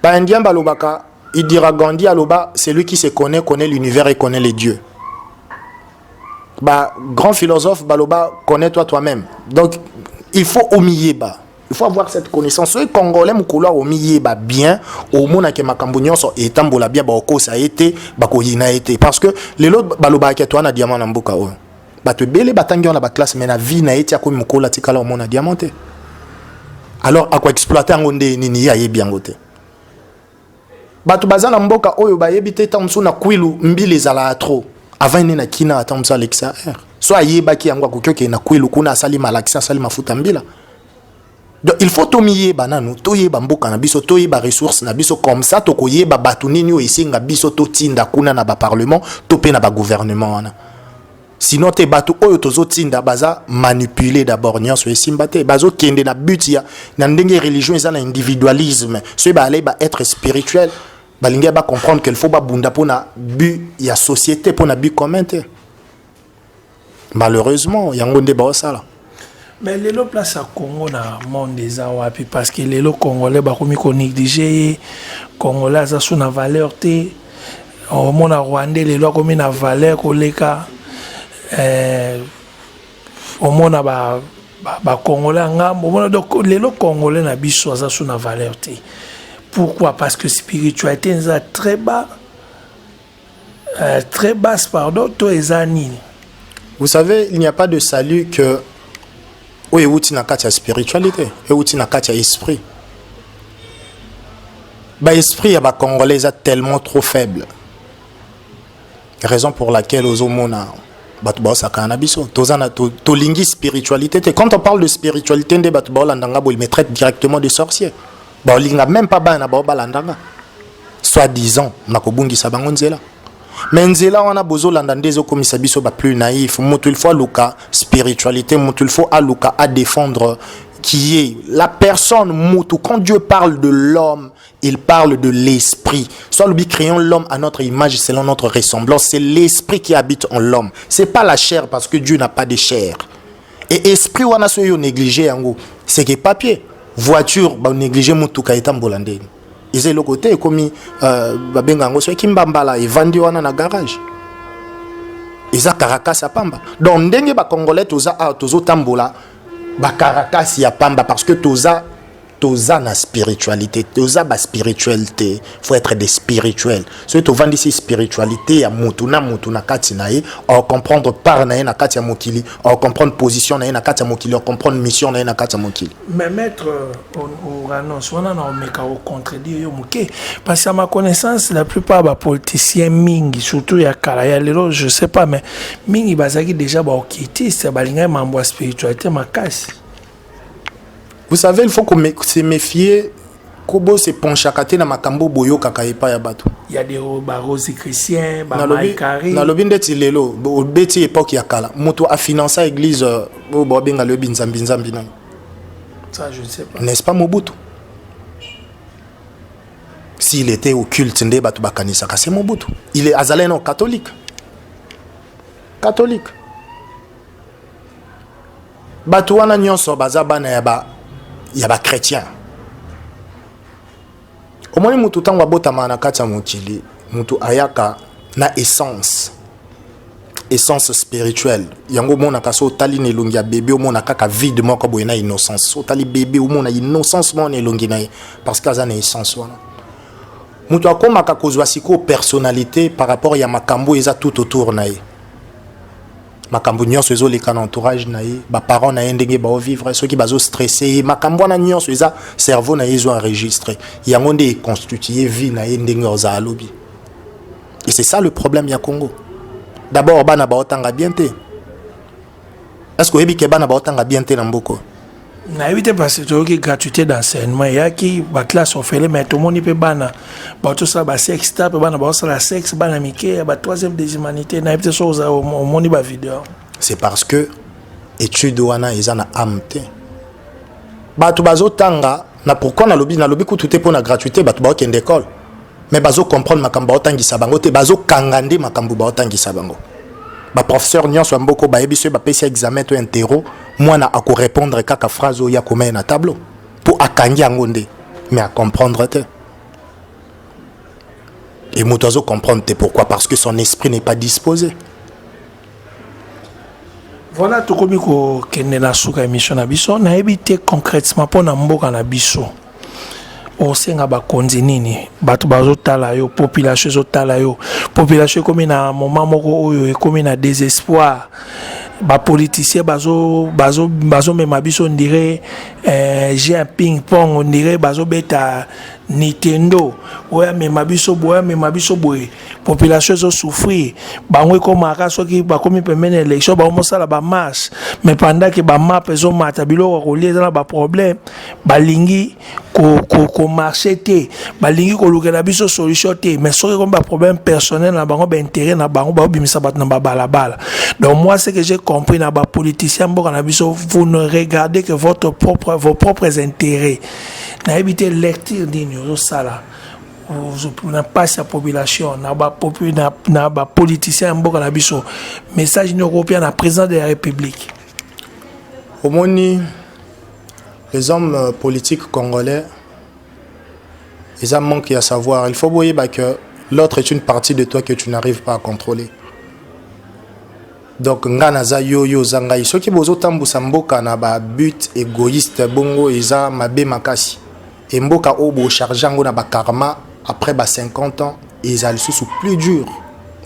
ba indien balobaka il dira Gandhi aloba celui qui se connaît l'univers et connaît les dieux. Grand philosophe baloba connais-toi toi-même. Donc il faut omiyeba. Il faut avoir cette connaissance. Les Congolais mukula omiyeba bien au mona ke makambo nyonso etambola bien ko ça été yina été parce que les autres baloba ke toi na diamant na mboka o. Te belé batangi on na ba classe mais na vie na été ko mukula tikala o mona diamanté. Alors à quoi exploiter ngonde nini ya yebi ngote. Batu bazana mboka oyo bayebi te tamsu na kwilu mbili zala trop avant ni na kina tamsu Alexa soit yeba ki yango akokyoke na kwilu kuna asali malaxi asali mafuta mbila. Donc il faut tomiye bananu toyeba mboka na biso toyeba ressources na biso comme ça to koyeba batu nini o isinga biso to tinda kuna na ba parlement to pe na ba gouvernement wana. Sinon te batu oyo tozo tinda baza manipuler d'abord nyonso esimba te bazo kende na but ya na ndenge religion eza na individualisme so ba aller ba être spirituel balinga ba comprendre qu'il faut ba bunda pona but ya société pona but commun te. Malheureusement yango nde ba sala. Mais les lots place à Congo na monde des awapi parce que les lots congolais ba komi ko négliger congolais za suna valeur te au monde rwandais les lots komi na valeur koleka au monde ba congolais ngambo monde donc les lots congolais na biso za suna valeur te. Pourquoi? Parce que spiritualité est très basse pardon to ezani. Vous savez, il n'y a pas de salut que oui, outi na katia spiritualité, et outi na katia esprit. Esprit ya ba congolais est tellement trop faible. Raison pour laquelle aux homona batu ba sakana biso, tozana to lingi spiritualité. Quand on parle de spiritualité, nde batu ba landanga bo il me traite directement de sorcier. Ba linga même pas ba na ba landanga. Soit disant na kobungisa bango nzela. Mais nzela on a besoin d'entendre comme ça biso ba plus naïf mutu il faut aluka spiritualité mutu il faut aluka à défendre qui est la personne mutu. Quand Dieu parle de l'homme il parle de l'esprit. Soit nous créons l'homme à notre image selon notre ressemblance. C'est l'esprit qui habite en l'homme, c'est pas la chair parce que Dieu n'a pas de chair. Et esprit on a ce yo négligé yango c'est que papier voiture ba négliger mutu ka etambolande. Ils ont le côté comme babengango so kimbambala et vendu wana na garage. Ils a Caracas à Pamba. Donc ndenge ba congolais toza tambola ba Caracas ya Pamba parce que toza na spiritualité, toza ba spiritualité, faut être des spirituels. So to vandi ci spiritualité ya mutu na kati na ye, on comprendre par na ye na kati ya mokili, on comprendre position na ye na kati ya mokili, on comprendre mission na ye na kati ya mokili. Mais maître on annonce on a meka au contredire yo moké parce que à ma connaissance la plupart des politiciens mingi surtout ya kala ya lelo je sais pas mais mingi bazaki déjà ba okitiste balinga mambo spiritualité makasi. Vous savez, il faut se méfier. Kobo se ponchakate na makambo boyo kakayepa ya bato. Il y a des roses chrétiens, maïkari. Na lobi ndeti lelo, beti époque ya kala. Moto a financé l'église bo benga lobi nzambi na. Ça je ne sais pas. N'est-ce pas Mobutu? S'il était au culte nde bato bakanisa c'est Mobutu. Il est azaleno catholique. catholique. Bato wana nyonso baza bana ya ba chrétien. Omoni mutu tango abotama na kati ya mokili, mutu ayaka na essence spirituelle. Yango mona kaso tali ne longi ya bébé omona kaka vide moko boye na innocence. So tali bébé omona innocence mona elongi na parce que aza na essence wana. Mutu akomaka kozwa siko personnalité par rapport ya makambo eza tout autour na ye. Makambo nyonso ezo leka na entourage na ye, ba parents na ye ndenge ba vivre, ceux qui bazo stressé, makambo na nyonso eza cerveau na ye zo enregistré. Yango nde constituer vie na ye ndenge oza alobi. Et c'est ça le problème ya Congo. D'abord bana ba otanga bien te. Est-ce que ebi ke bana ba otanga bien te na mboko? Na éviter parce que tu gratuité d'enseignement il y a qui ba classe offert mais tout le monde peut bana ba tout ça ba sexe tape bana ba ça la sexe bana miké ba troisième des humanités na éviter chose au monde ba vidéo. C'est parce que étude wana ezana amte. Ba tu bazo tanga na pourquoi na lobby ku tout est pour la gratuité ba tu ba okende école. Mais bazo comprendre makambo otangisa bango te bazo kangande makambo ba otangisa bango. Ba professeur nyonso mboko ba yebiso ba pesi examen to interro mwana ako répondre kaka phrase ya koma na tableau pour akangi ngonde mais à comprendre te. Et motozo comprendre te pourquoi parce que son esprit n'est pas disposé. Voilà tout comme ko kende na suka émission na biso na ebité concrètement pour na mboka na biso. Osenga bakonzi nini bato bazotala yo population zotala yo population comme na moment moko oyo comme na désespoir ba politicien bazo mema biso on dirait j'ai un ping pong on dirait bazo beta Nintendo oya mema biso boye population zo souffrir bango comme akaso ki ba komi pemene élection ba mosala ba marche mais pendant que ba map zo mata biloko ko lié na ba problème balingi ko marché te balingi ko lukela biso solution te mais soki comme ba problème personnel na bango ba intérêt na bango ba bimisa bat na ba balabala. Donc moi ce que j'ai compris na ba politicien mboka na biso vous ne regardez que vos propres intérêts na éviter lecture d'igno sala na passe la population na ba politicien mboka na biso message européen na président de la République. Omoni les hommes politiques congolais ils ont manqué à savoir il faut voir que l'autre est une partie de toi que tu n'arrives pas à contrôler. Donc ngana za yo zangai soki bozo tambusa mboka na ba but égoïste bongo eza mabe makasi et mboka obo chargeango na ba karma après ba 50 ans ils sous plus dur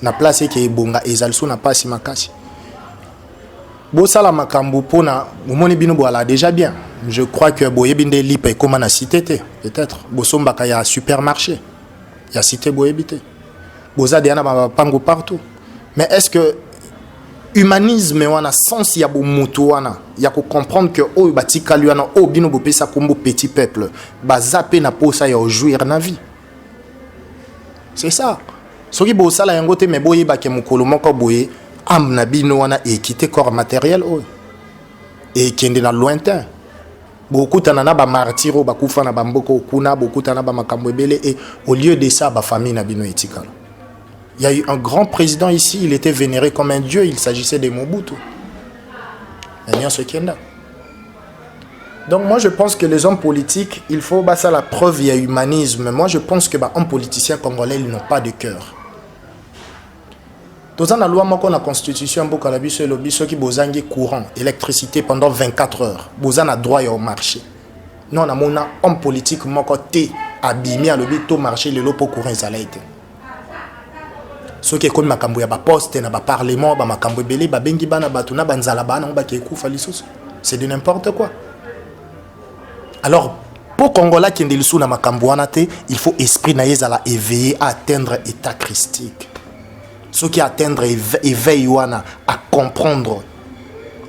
na place ke bonga ils sous na pasi makasi bo sala makambu pona moni bino bo ala déjà bien je crois que boyebinde lipe comme na cité peut-être bo sombaka ya supermarché ya cité boyebite boza de na ba pango partout mais est-ce que humanisme wana sens ya bomutu wana ya ko comprendre que o batika liana o bino bo pesa kombo petit peuple bazape na posa ya jouir na vie c'est ça soki bo sala yango te me boye ba ke mukolo moko boye am na bino wana e quitter corps matériel o et kende na lointain beaucoup tanana ba martiro ba kufa na bamboko kuna beaucoup tanana ba makambo ebele et au lieu de ça ba famille na bino etikala. Il y a eu un grand président ici, il était vénéré comme un dieu, il s'agissait de Mobutu. Donc moi je pense que les hommes politiques, il faut ça la preuve, il y a humanisme. Moi je pense que hommes politiciens congolais, ils n'ont pas de cœur. Dans la loi, la constitution, ceux qui bozangi courant, électricité pendant 24 heures, bozan a droit au marché. Non, on a mon homme politique, mon côté abîmé à l'obito marché, le lopo courant, ça l'a été. Ceux qui connaissent makambo ya ba poste na ba parlement ba makambo belé ba bengi bana batuna banzala bana ba ke kufa lisusu c'est de n'importe quoi. Alors pour Congolais qui ndeli sou na makambo wana te il faut esprit na yezala éveillé à atteindre état christique. Ceux qui atteindre éveil wana à comprendre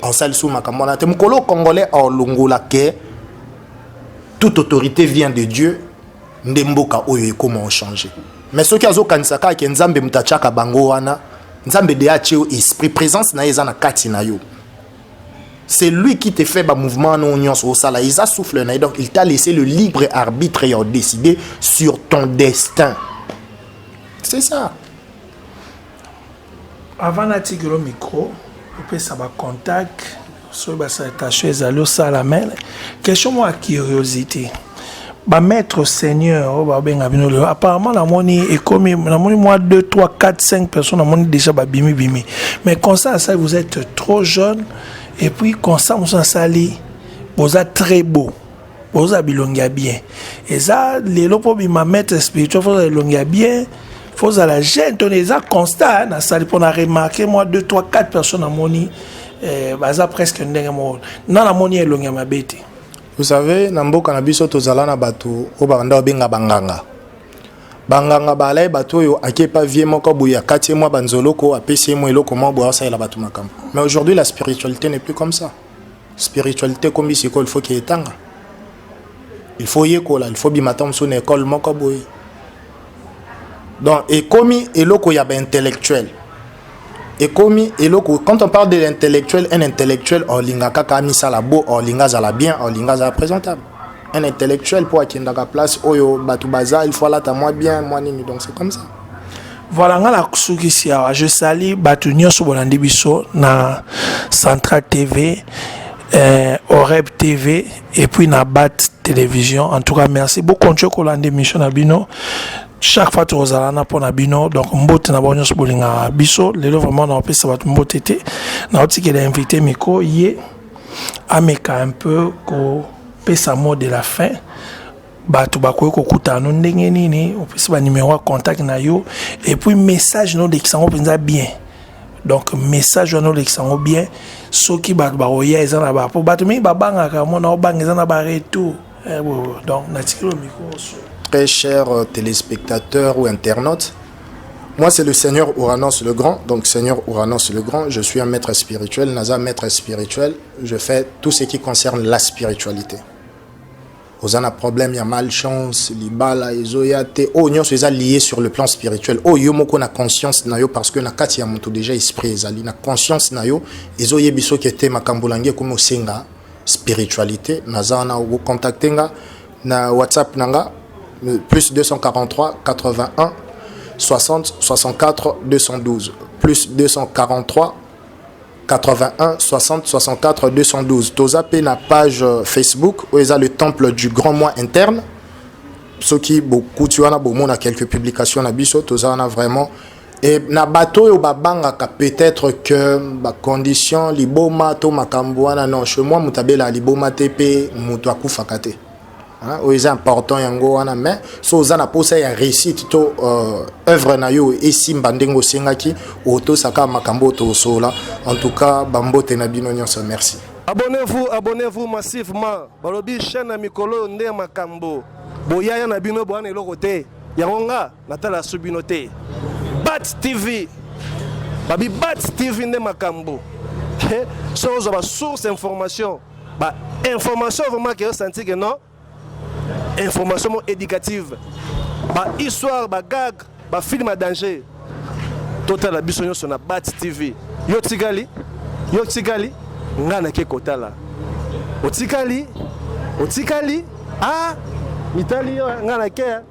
en sal sou makambo wana te mukolo congolais au longola ke toute autorité vient de Dieu ndemboka oyo comment changer. Mais ceux qui ont kanisaka ke nzambe mutachaka bango wana nzambe de acheo esprit présence na yeza na kati na yo. C'est lui qui te fait ba mouvement non nyonso sala isa souffle na donc il t'a laissé le libre arbitre et décider sur ton destin. C'est ça. Avant d'attirer le micro, on peut savoir contact, sur la tâche, à la main. Question moi curiosité. Ba maître seigneur, apparemment la monnaie est comme la monnaie moi 2, 3, 4, 5 personnes, la monnaie déjà bimi. Mais comme ça, vous êtes trop jeune et puis comme ça, vous sali, vous êtes très beau. Vous avez bilongia bien. Et ça, les lopos ma maître spirituel, vous avez bilongia bien. Faut à la gêne, on ça constat, na sali pour remarquer moi 2, 3, 4 personnes à monnaie, ça presque ndenge mo. Non la monnaie est longue ma bête. Vous savez, Nambo Kanabiso Tozala na bato, Obanda Benga Banganga. Banganga balai bato yo akepa vie moko buya kati moi banzoloko apesi moi eloko mo boya ça la bato makam. Mais aujourd'hui la spiritualité n'est plus comme ça. Spiritualité comme ici il faut qu'il y ait tanga. Il faut y école, il faut bimatam son école moko boy. Donc et comme eloko ya ba intellectuel. Et comme quand on parle de l'intellectuel, un intellectuel, Orlinga kaka misala bo, Orlinga zala bien, Orlinga zala présentable. Un intellectuel pour qui n'a pas place, oyo batubaza, il faut là ta moi bien, moi nimi, donc c'est comme ça. Voilà, ngala kusuki siya, je salue batu nyonso bolandi biso na Central TV, Oreb TV et puis na Bat Télévision. En tout cas, merci beaucoup de kolande mission na bino. Chaque fois tu as un apport bino donc mbote na bonyo bolinga biso lelo vraiment na pesa bat mbote té na oti que l'invité miko yé ameka un peu ko pesa mot de la fin batu bakoy ko kutano ndenge nini opesa ba numéro contact na yo et puis message no de kisango penza bien donc message no de kisango bien soki batu ba oya ezana ba po batu mi babanga ka mona obanga ezana ba retour donc na tikilo miko. Très chers téléspectateurs ou internautes, moi c'est le Seigneur Ouranos le Grand, donc Seigneur Ouranos le Grand, je suis un maître spirituel, Naza maître spirituel, je fais tout ce qui concerne la spiritualité. Vous avez un problème, il y a malchance, libala, isoyate, oh nous sommes liés sur le plan spirituel, oh yo moko na conscience na yo parce que na kati ya mutu déjà esprit ezali na conscience na yo, isoye biso kete makambulange comme osenga spiritualité, Naza na vous contacter nga na WhatsApp nanga plus 243 81 60 64 212 plus 243 81 60 64 212 toza pe na page Facebook où il y a le temple du grand moi interne ce qui beaucoup tu as beaucoup na quelques publications na biso toza na vraiment et na bateau yo babanga ka peut-être que ba condition liboma to makamboana non chez moi mutabela liboma tepe mutu akufa kate. C'est important yango wana mais so zana posa ya réussite to œuvre na yo et simbandengo sengaki auto saka makambo to sola en tout cas bambote na bino nyonso merci. Abonnez-vous massivement balobi chaîne na mikolo nde makambo boyaya na bino bwana eloko te yangonga natala subino te Bat TV babi Bat TV nde makambo so zo ba source information ba information vraiment que senti que non information éducative, histoire, gag, film à danger. Total la biso sur na Bat TV. Yo tigali, ngana ke kotala. Otikali, ah, mitali ngana ke.